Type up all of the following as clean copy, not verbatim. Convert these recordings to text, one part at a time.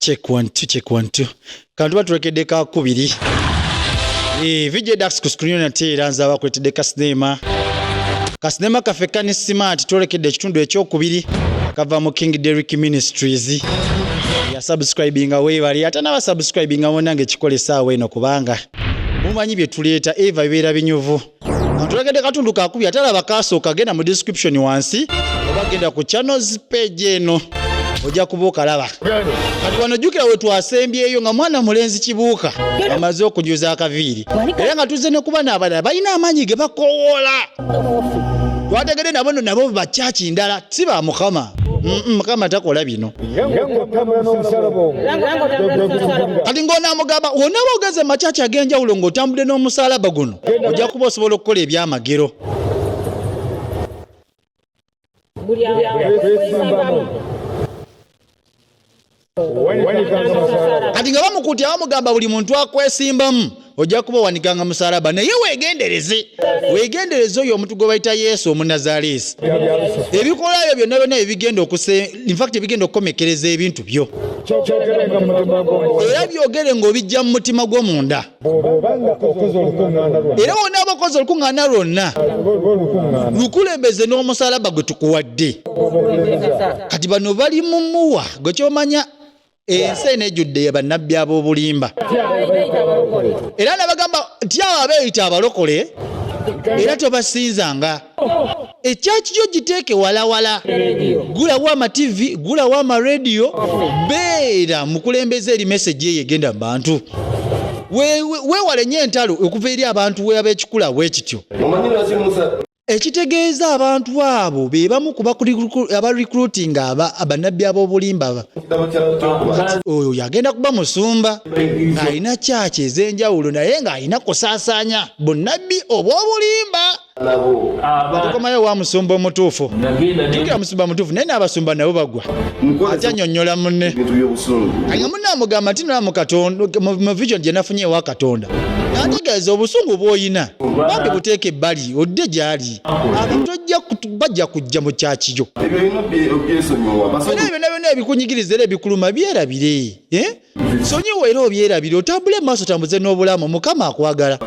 check one two kantu batulekedde ka kubiri VJ Dax ku screen nate eranza bakwetedde kasinema kaffe kani smart tolekedde ekitundu ekyokubiri kava mu King Derrick Ministries ya subscribing away bali atana ba subscribing awonange kikolesa awe no kubanga mumanyi bye tuleeta eva bibeera binyuvu tulekedde katundu kakubi atala bakasooka genda mu description wansi oba genda ku channels page eno ojja kubuuka laba kati wano jjukira we twasembyeyo nga mwana mulenzi kibuuka amaze okujuza akaviiri era nga tuzze ne kuba n'abalala balina amaanyi ge bakowoola twategedde nabo bakyaki ndala si ba mukama mukama takola bino kati ng'onaamugamba wonaba ogeze makyaki ag'enjawulo ng'otambudde n'omusalaba guno ojja kuba osobola okukola ebyamagero kati nga bamukuti abamugamba buli muntu akwesimbamu ojja kuba wanikanga musalaba naye weegendereze oyo omuntu gwe bayita Yesu Omunnazaaleesi ebikolayo byonna ebigenda ebigenda okukomekereza ebintu byo era byogere ng'obijja mu mutima gw'omunda era wonna abakozi olukuŋŋaana lwonna lukulembeze n'omusalaba gwe tukuwadde kati bano bali mu muwa gwe kyomanya ensi enejjudde bannabbi ab'obulimba era nabagamba nti abo abeeyita abalokole era tobasinzanga ekyaki kyo giteeke walawala gulawo amativi gulawo amarediyo beera mukulembeza eri meseji eyo egenda mu bantu weewale nnyo entalo okuva eri abantu ab'ekikula bwekityo ekitegeeza abantu abo be bamu ku abarecruiting abannabbi ab'obulimba oyo yagenda kuba musumba ng'alina kyaki ez'enjawulo naye ng'alina kusaasaanya bunnabbi obw'obulimba tukomayo wa musumba omutuufu tukira musumba mutuufu naye n'abasumba nabo bagwa ate annyonnyola munne nga munne amugamba nti nolamu Katonda mu vision gye nafunye ewa Katonda nategeeza obusungu bw'oyina bambi buteeka ebbali odde gy'ali abantu bajja kujja mu kyakiyo era byonna ebikunyigiriza era ebikuluma byerabire sonyiwa era obyerabire otambule mu maaso otambuze n'obulamu Mukama akwagala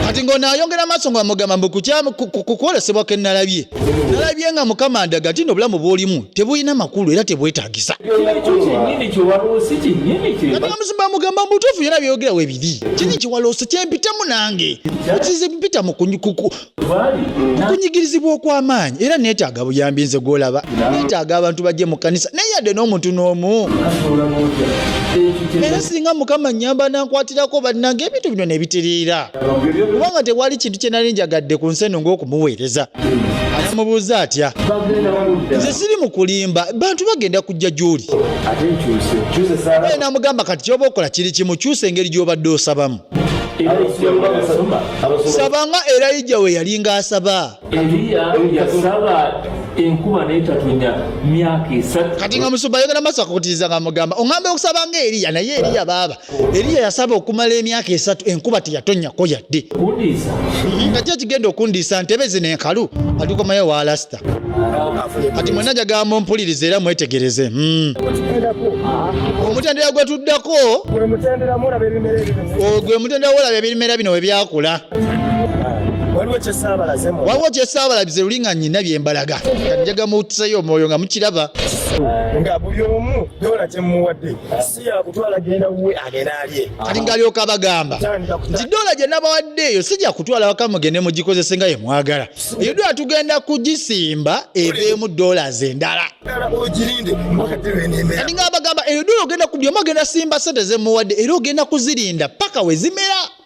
kati ng'onaayongera amaaso nga mugamba mbu kukwolesebwa ke nalabye nga Mukama ndaga nti n'obulamu bw'olimu tebulina makulu era tebwetaagisa kati musumba mugamba mutuufu yona byogera webiri kini kiwaloosa kyempitamu nange okize mpita mu kunyigirizibwa okw'amaanyi era neetaaga buyambi nze gw'olaba neetaaga abantu bajje mu kanisa naye yadde n'omuntu n'omu era singa Mukama nnyamba nankwatirako bannange ebintu bino ne bitereera kubanga tewali kintu kye nali njagadde ku nsi eno ng'okumuweereza anamubuuza atya nze siri mu kulimba bantu bagenda kujja gy'oli naye namugamba kati kyoba okola kiri kimu kyusa engeri gy'obadde osabamu sabanga Elijah we yalinga asaba enkuba n'etatonya myaka 3 kati nga musumba yogera maaso akakutiriza nga mugamba oŋŋambe okusaba nga Eliya naye Eliya Eliya yasaba okumala emyaka 3 enkuba teyatonyako yadde kati ekigenda okundiisa ntebezi n'enkalu alikomayo wa lasita kati mwena njagamba ompulirize era mwetegereze omutendera gwe tuddako gwe mutendera wolaba ebimera bino we byakula waliwo kyesaabalabize lulinga nnyina byembalaga kanjaga muutisayo omwoyo nga mukiraba nga buli omu dola kyemuwadde si yakutwala genda wuwe agenda alye kati ng'alyoka bagamba nti dola gye nabawadde eyo sijja kutwala waka mugende mugikozese nga ye mwagala eyo dola tugenda kugisimba eveemu dollars endala kati nga bagamba eyo dola ogenda kudyoma ogenda simba sente zemuwadde era ogenda kuzirinda paka we zimera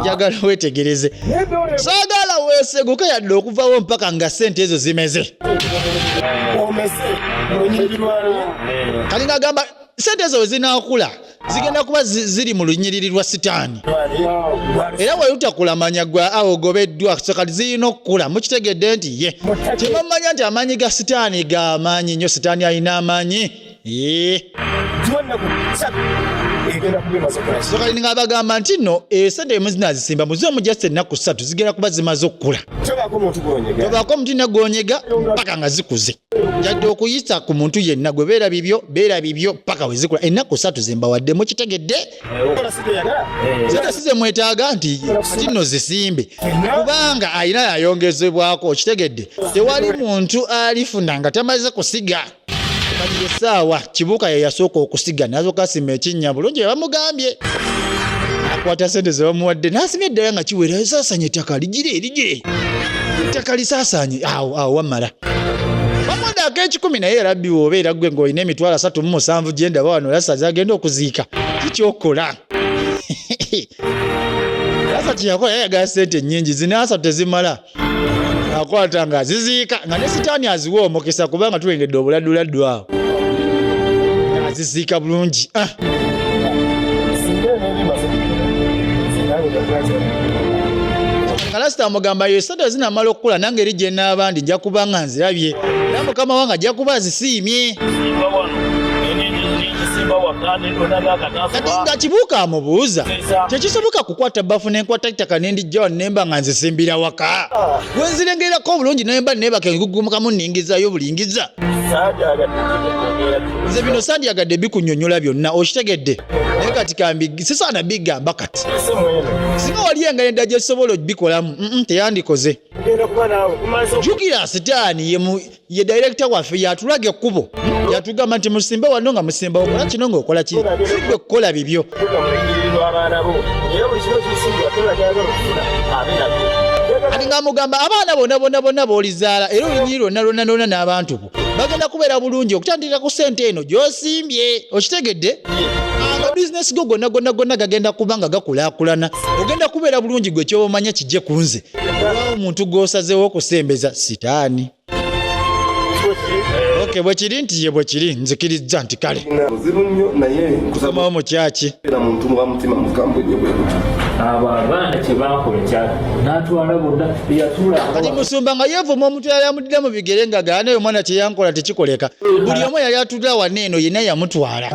njagala wetegereze saagala weeseguke yadde okuvawo mpaka nga sente ezo zimeze kali ngagamba sente ezo wezinakula zigenda kuba ziri mu lunyiriri lwa sitaani era welutakulamanya gwa awo gobeddwa so kati zirina okukula mukitegedde nti ye kyemamanya nti amaanyi ga sitaani ga amaanyi nnyo sitaani alina amaanyi egenda kubimaze okola so kali nga bagamba nti nno sente muzina zisimba muzo mu just ennaku 3 zigenda kuba zimaze okukula tobaako omuntu gwonyega tobaako omuntu negonyega paka nga zikuze jadde okuyisa ku muntu yenna gwe beera bibyo paka we zikula ennaku 3 zimbawadde mukitegedde zita size mwetaaga nti nno zisimbe kubanga ayina yayongezebwako okitegedde tewali muntu alifuna nga tamaze kusiga kati essaawa Kibuuka ye yasooka okusiga nazoka asima ekinnya bulungi bamugambye akwata sente ze bamuwadde n'asimya eddala nga kiwera esaasanye ettaka ligire ettaka lisaasanye awo wamala bamuwadde ak'ekikumi naye rabbi obeera gwe ng'olina emitwalo 37 gyendaba wano lasaza agenda okuziika kikyokola lasa kyeyakola yayagala sente nnyingi zina 3 tezimala akwata nga aziziika nga ne sitaani aziwa omukisa kubanga tulengedde obuladduladdu awo aziziika bulungi nga lasita amugamba yo sente zinamala okukula nange eri gye n'abandi nja kuba nga nzirabye era mukama wange ajja kuba azisiimye kati nga Kibuuka amubuuza tekisoboka kukwata bbafu nenkwata ettaka nendijja wano nemba nga nzisimbira waka wenzirengerako obulungi nemba nebaka engugumukamu nningizayo bulingiza nze bino sandyagadde bikunnyonnyola byonna okitegedde naye kati kambi sisaana bigamba kati singa wali engenda gyesobola obikolamu teyandikoze jukira sitaani ye director waffe yatulaga ekkubo yatugamba nti musimbe wano nga musimba okola kino ng'okola kiri sigwe kukola bibyo ati nga mugamba abaana bonna b'olizaala era olunyiri lwonna n'abantu bo bagenda kubeera bulungi okutandikira ku sente eno gy'osimbye okitegedde bizinesi go gonna gagenda kuba nga gakulaakulana ogenda kubeera bulungi gwe ky'omanya kijje ku nze olwawo omuntu gw'osazeewo okusembeza sitaani bwe kiri nti ye bwe kiri nzikirizza nti kale muzibu nnyo naye nkusomawo mu kyaki era muntu wa mutima mukambwe nnyo bwe gutyo abo abaana kyebakola kyaki n'atwala bonna yatula kati musumba nga yeevuma omuntu yali amuddira mu bigere nga gaanayo omwana kyeyankola tekikoleka buli omu yali atulira wano eno yenna yamutwala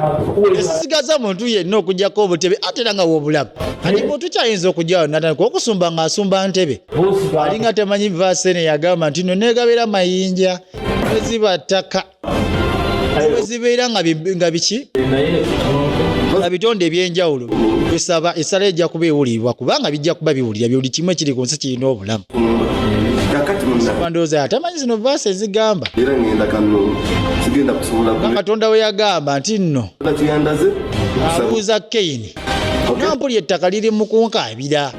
esisigaza muntu yenna okugjako obutebe ate era nga w'obulamu kati muntu kyayinza okujjawo natandika okusumba ng'asumba ntebe alinga temanyi vaasene yagamba nti no neegabira mayinja eziba ttaka ezibeera nga biki nga bitonde ebyenjawulo bisaba essala ejja kuba ewulirwa kubanga bijja kuba biwulira buli kimu ekiri ku nsi kirina obulamu ndowooza atamanyi zino vaasi ezigamba era ngenda kano sigenda kusobola nga Katonda we yagamba nti nno kiyandaze abuuza Keyini nampuli ettaka liri mu kunkaabira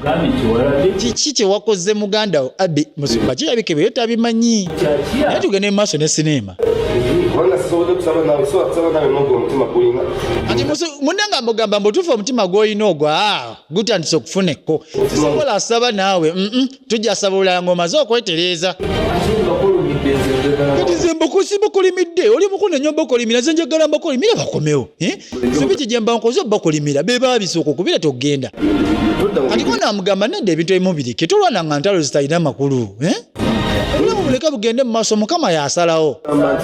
kiki kye wakoze muganda wo Abi Musumba kirabike bye tabimanyi naye tugende mu maaso ne sinema kubanga sisobodde kusaba nawe so kusaba nawe n'ogwo omutima gulinga ati munanga mugamba mbutuufu omutima gw'olina ogwa gutandise okufuneko sisobola asaba naawe tujja saba olala ng'omaze okwetereeza kati nze mbukulimidde oli mukunenya obakolimira nze njagala mbakolimira bakomewo sibiki gye mba nkoze obakolimira be baabisooka okubira togenda kati ko naamugamba nedda ebintu ebimu birike tolwana nga ntalo zitalina makulu obulamu buleka bugende mu maaso Mukama yasalawo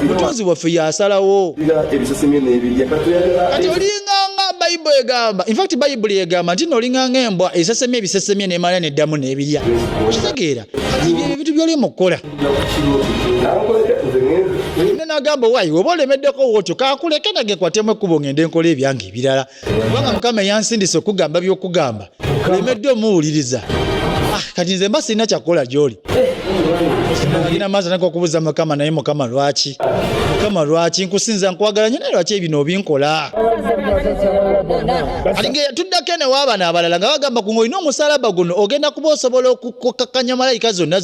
mutonzi waffe yasalawo ebisesemye n'ebirya kati olinganga Bayibuli egamba infact Bayibuli egamba nti nolinganga embwa esesemye ebisesemye n'emala neddamu n'ebirya okitegeera kati ebintu by'oli mu kukola nne nagamba waayi oba olemeddeko wotyo kakuleke nage kwatemu ekkubo ngende nkola ebyange ebirala kubanga Mukama yansindise okugamba by'okugamba olemedde omuwuliriza kati nze mba sirina kyakukola gy'oli alina maaso nako okubuuza Mukama naye Mukama lwaki nkusinza nkwagala nnyo naye lwaki ebino obinkola alinge tuddako ene w'abaana abalala nga bagamba ku ng'olina omusalaba guno ogenda kuba osobola okukakkanya malayika zonna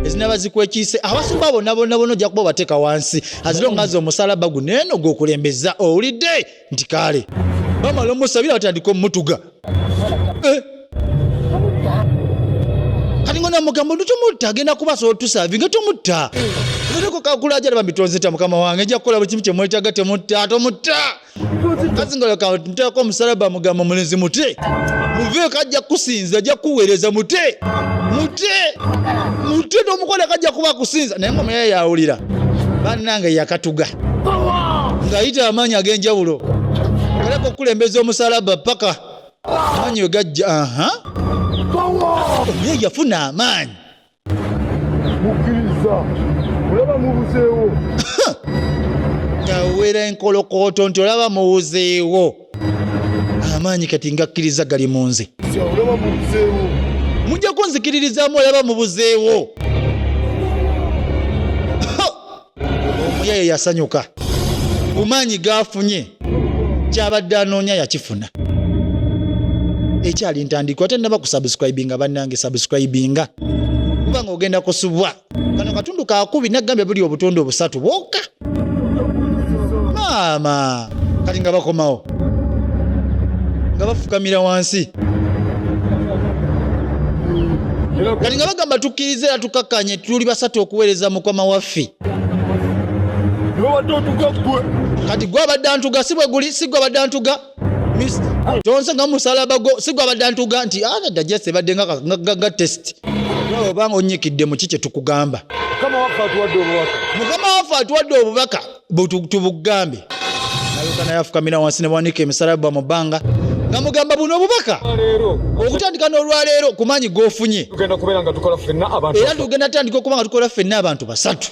ezinaba zikwekiise abasumba bonna ojja kuba obateeka wansi azirongaza omusalaba guno eno gw'okulembeza owulidde nti kaale bamala omusabira batandika omutuga kati ngona mugambo tumutta agenda kubasobola tusavinga tumutta Nako kakula jara babitonzeta Mukama wange nja kukola buli kimu kye mwetaga temutta kazingola ka mtako musalaba mugamba mulenzi mute muve kajja kusinza ajja kuweereza mute ndo mukola kajja kuba kusinza naye ngoma yaye yawulira bannange yakatuga ngayita amanya agenjawulo Kalako okulembeza omusalaba paka amanyi wegajja naye yafuna amaanyi mukkiriza olaba mubuzeewo yawera enkolokooto nti olaba muwuzeewo amaanyi kati ngakkiriza gali mu nze olaba mubuzeewo mujja kunzikiririzaamu olaba mubuzeewo omuyaye yasanyuka bumaanyi gafunye kyabadde anoonya yakifuna ekyali ntandikwa ate naba kusubscribinga bannange subscribinga kubanga ogenda kusubwa kano katundu kakubi nagambye buli obutonde obusatu bwokka maama kati nga bakomawo nga bafukamira wansi kati nga bagamba tukkirize era tukakkanye tuli basatu okuweereza mukama waffe kati gwe abadde antuga si bwe guli si gwe abadde antuga tonse nga musalaba go si gwe abadde antuga nti adda jese ebadde nga test obanga onyikidde mu kiki tukugamba mukama waffe atuwadde obubaka tubugambe nayokana yafukamira wansi ne bwanika emisalaba mu bbanga nga mugamba buno obubaka okutandika n'olwaleero ku maanyi g'ofunye era tugenda tandika okuba nga tukola ffenna abantu basatu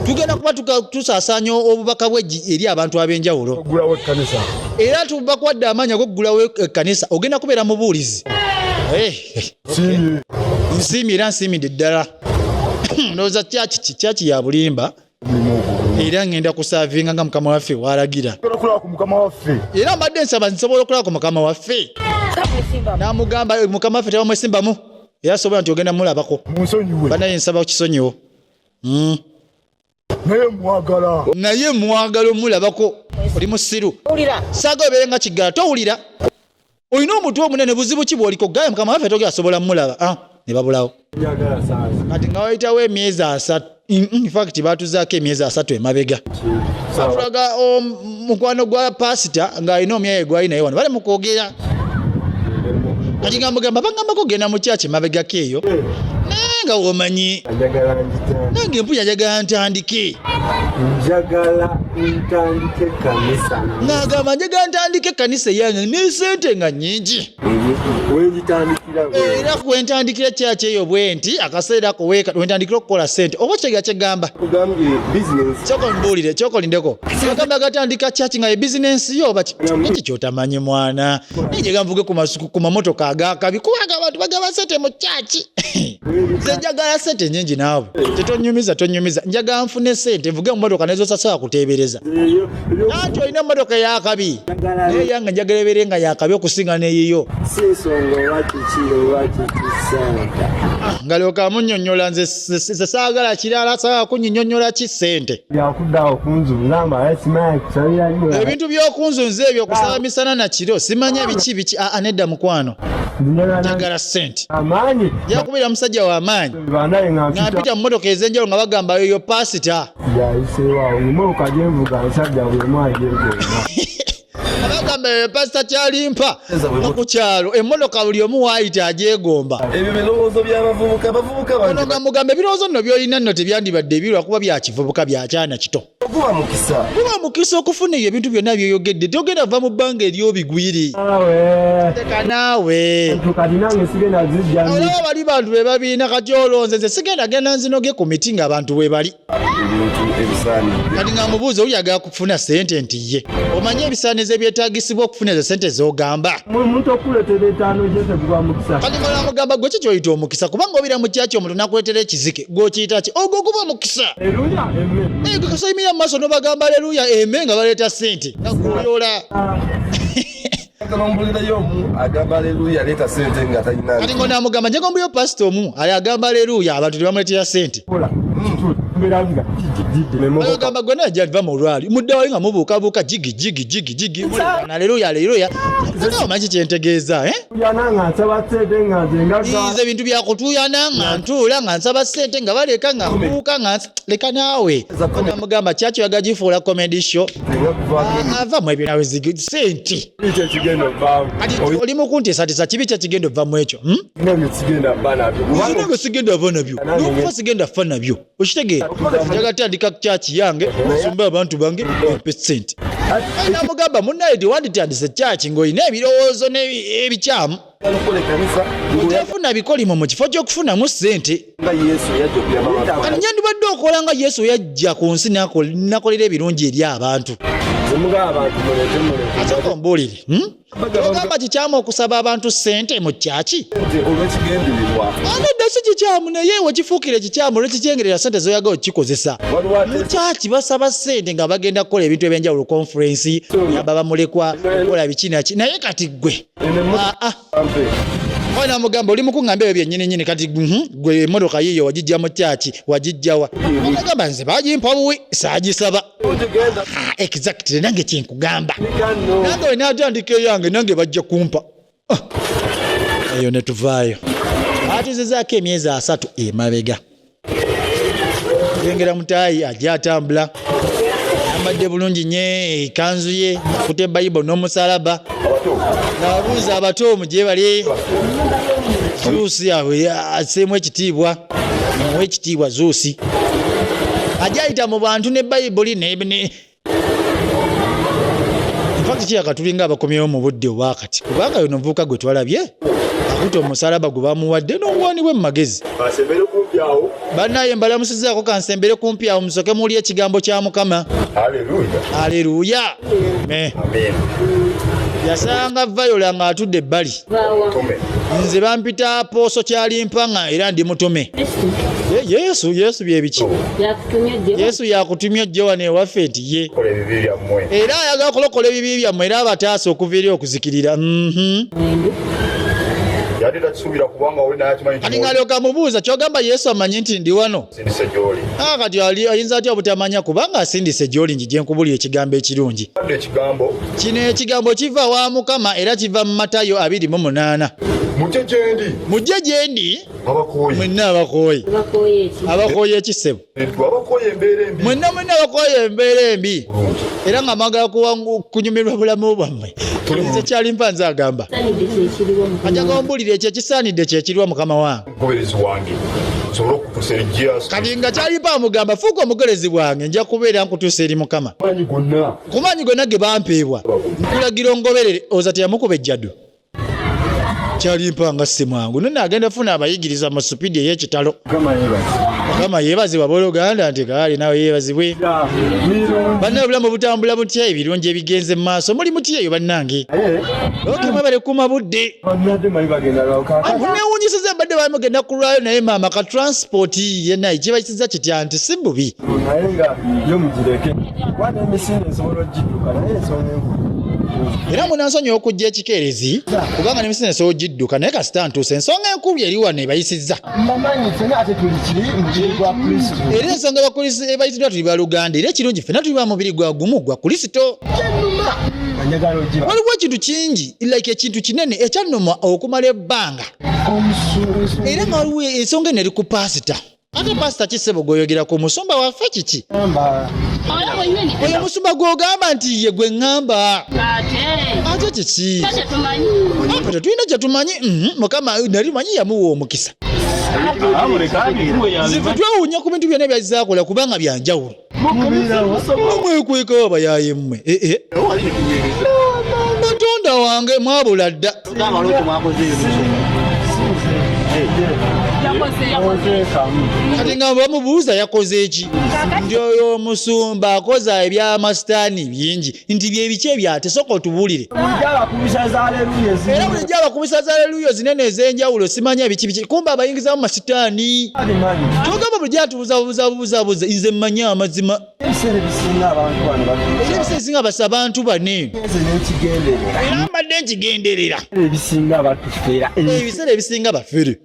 tugenda kuba tusaasaanya obubaka bweggi eri abantu ab'enjawulo era tubakwadde amaanyi ag'okugulawo ekkanisa ogenda kubeera mubuulizi nsiimye era nsiimidde ddala ndowooza kyaki ya bulimba era ngenda kusaavinga nga mukama waffe walagira era mbadde nsaba nsobola okulaba ku mukama waffe namugamba mukama waffe tebamwesimbamu era sobola nti ogenda mulabako banaye nsaba okisonyiwo naye mwagala omulabako oli musiru saaga obeere nga kiggala towulira olina omutwe omunene buzibu ki bw'oliko gaye mukama waffe togera asobola mulaba ne babulawo kati nga wayitawo emyezi asatu infact batuzaako emyezi asatu emabega bafulaga mukwano gwa pasita ng'alina omyaye gwali naye wano bali mukwogera kati nga mugamba bagambako ogenda mu kyaki emabegako eyo naye nga womanyi nange empunya njagala ntandike n'agamba njagala ntandike ekkanisa eyange n'esente nga nnyingi era kwentandikira kyaki eyo bwe nti akaseera ako wentandikira okukola sente oba kyega kyegamba kyokolimbuulire kyokolindeko agamba agatandika kyaki nga ye bizinensi yo oba eki kyotamanyi mwana naye njagala nvuge ku mamotoka agakabi kubanga abantu bagaba sente mu kyaki nze njagala sente nyingi naawe tetonyumiza njagala nfune sente nvuge mu motoka nezosasala kuteebereza anti olina emotoka yakabi naye yange njagala ebeere nga yakabi okusinga neyiyo ngalyoka amunnyonnyola nze saagala kirala saagala kunnyonnyola ki sente ebintu by'okunzunza ebyo okusaba misana na kiro simanya biki nedda mukwano njagala sente jakubeera musajja w'amaanyi nga mpita mu motoka ez'enjawulo nga bagamba yoyo pasita abagamba pasita kyalimpa ku kyalo emmotoka buli omu waayita agyegomba ebyo birowoozo by'abavubuka ono nga mugamba ebirowoozo nno byolina nno tebyandibadde birwakuba bya kivubuka bya kyana kito guba mukisa okufuna ebyo ebintu byonna byoyogedde togenda va mu bbanga eryobigwiri teka naawe olaba bali bantu be babiina kati olonze nze sigenda genda nzinoge ku miti ng'abantu we bali kati nga mubuuza oli agala kufuna sente nti ye omanye ebisaanizo ebyetaagisibwa okufuna ezo sente z'ogamba kati nga namugamba gwe kikyoyita omukisa kubanga obeera mu kyaki omuntu nakuleetera ekizike gw'okiyita ki ogwo guba mukisa gwe kasoyimira mu maaso nobagamba aleluya eme nga baleeta sente nakuyola kati ngo namugamba njagombuyo pasita omu agamba aleluya abantu tebamuleetera sente agamba gwe najja va mu lwali muddawali nga mubuukabuuka jigi aleluya omanyi kyentegeeza nze ebintu byakutuyana nga ntuula nga nsaba sente nga baleka nga mbuuka nga leka naawe namugamba kyaki yagagifuula comedy show avamu ebyo nawe sente kati oli mukunteesatesa kibi kyekigenda ovvamu ekyo nange sigenda va nabyo nokufa sigenda fa nabyo okitegeera njagatandika kyaki yange nsumbe abantu bange empe sente namugamba munnaye tewanditandise church ng'olina ebirowoozo n'ebikyamu otefuna bikolimo mu kifo ky'okufunamu ssente kati nyandibadde okola nga Yesu yajja ku nsi nakolera ebirungi eri abantu asooka ombuulire ogamba kikyamu okusaba abantu ssente mu kyaki nedda si kikyamu naye wekifuukire kikyamu olwekikyengerera ssente zoyagala okikozesa mu kyaki basaba ssente nga bagenda kukola ebintu ebyenjawulo konferensi yaba bamulekwa okukola bikinaki naye kati gwe Mwana mugamba oli mukuŋŋamba ebyo byennyini kati gwe emmotoka yiyo wagijja mu kyaki wagijjawa mugamba nze bagimpa buwi saagisaba exactly nange kyenkugamba nange we naatandika eyange nange bajja kumpa eyo ne tuvaayo atuzezaako emyezi 3 emabega yengera mutaayi ajja atambula yambadde bulungi nye ekanzu ye akutte bayibuli n'omusalaba ng'abuuza abato mugye bali Zuusi yawe aseemu ekitiibwa muwe ekitiibwa Zuusi ajja ayita mu bantu ne bayibuli infakti kiyaka tulinga abakomyewo mu budde obwakati kubanga yono omuvubuka gwe twalabye akutte omusalaba gwe bamuwadde n'obuwani bwe mu magezi bannaye mbalamusizaako kansembere kumpi awo musoke muli ekigambo kya Mukama. Aleluya. Yasanga Viola nga atudde ebbali nze bampita Apooso Kyalimpanga era ndi mutume. Yesu byebiki Yesu yakutumya ojje wano ewaffe nti ye era ayagala kulokola ebibi byammwe era abataasa okuva eri okuzikirira. Kati ng'alyoka amubuuza kyogamba Yesu amanyi nti ndi wano kati ayinza atya obutamanya kubanga asindise gy'oli nji gye nkubulira ekigambo ekirungi. Kino ekigambo kiva wa Mukama era kiva mu Matayo 28. Mujje gye ndi mwenna abakooye abakooye ekisebo mwenna abakooye embeera embi era nga mwagala kunyumirwa bulamu bwammwe. Nze Kyalimpanze agamba ajaga ombulira ekyo ekisaanidde kyekiriwa Mukama wange kati nga Kyalimpa amugamba fuuka omugerezi bwange nja kubeera nkutuusa eri Mukama kumanyi gonna ge bampeebwa nkulagira ongoberere oza teyamukuba ejjado. Kyalimpa nga si mwangu none agenda funa abayigiriza mu supidi ey'ekitalo. Mukama yeebazibwa booluganda nti kaali nawe yeebazibwe. Bannaye obulamu butambula butya ebirungi ebigenze mu maaso muli mutya eyo bannange okemwe bale kuma budde neewunyisiza badde bamugenda kulwayo naye maama ka transport yenna ekibayisiza kitya nti si bubi era munansonyiwa okujja ekikeerezi kubanga n'emisinde esobola ogidduka naye kasita ntuuse ensonga enkulu eri wano ebayisizza era ensonga ebayisiddwa tuli baluganda era ekirungi ffenna tuli ba mubiri gwa gumu gwa Kristo. Waliwo ekintu kingi like ekintu kinene ekyannuma okumala ebbanga era nga waliwo ensonga eno eri ku pasita. Ate pasita kisebo gwoyogera ku musumba waffe kiki oyo musumba gwogamba nti ye gwe ŋŋamba ate kiki tetulina kyetumanyi. Mukama nali manyi yamuwa omukisa zife twewuunya ku bintu byonna byazaakola kubanga byanjawulo omwekweka abayaye mmwe Katonda wange mwabula dda kati nga bamubuuza yakoze eki nti oyo omusumba akoza ebyamasitaani bingi nti byebiki ebyate soka otubuulire era bulijjo abakubisa za aleluya zinene ez'enjawulo simanya biki kumba abayingizamu masitaani kyogamba bulijjo atubuzabuzabuza nze mmanyi amazima ebiseera ebisinga basa abantu bane era mbadde nkigenderera ebiseera ebisinga bafere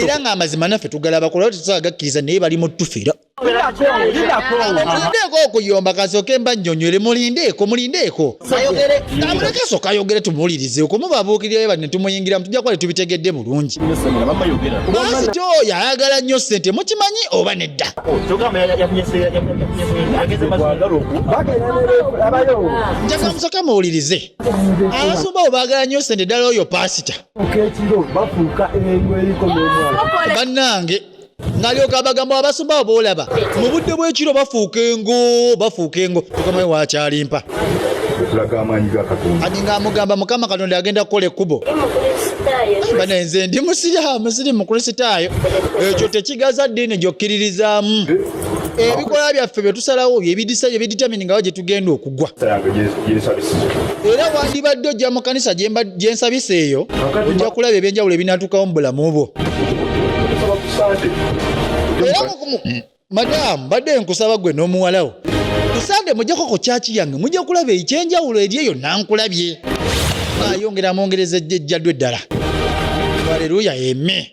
era nga amazima naffe tugalaba kola tutagakkiriza naye bali mu tufera mulindeeko okuyomba kasooke mba nnyonywere mulindeeko amuleke asooka ayogere tumuwulirize okumubabuukirirayo bane tumuyingiramu tujja kuba tetubitegedde bulungi basito yayagala nnyo ssente mukimanyi oba nedda njagala musooke muwulirize abasumba bo baagala nnyo ssente ddala oyo pasita bannange ng'alyoka abagamba abasumba abo boolaba mu budde bw'ekiro bafuuka engo tukamayo wakyalimpa Tulaga amaanyi ga Katonda. ati ng'amugamba Mukama Katonda agenda kukola ekkubo bane nze ndi musiri mukristaayo ekyo tekigaza ddiini gy'okkiririzaamu ebikola byaffe bye tusalawo byebiditaminingawo gye tugenda okugwa era wandibadde ojja mu kanisa gye nsabisa eyo ojja kulaba ebyenjawulo ebinaatukawo mu bulamu bwo era madamu badde nkusaba gwe n'omuwalawo kusande mujjako ku kyaki yange mujja kulaba ekyenjawulo eri eyo nankulabye ayongera mwongereza ejjaddu eddala haleluya eme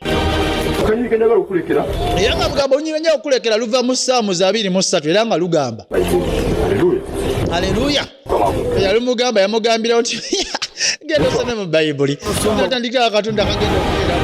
era nga bugambo lunyiranja okulekera luva mu Saamu 23 era nga lugamba haleluya yamugambira nti genda osome mu bayibuli atandikira Katonda kagenda okubeera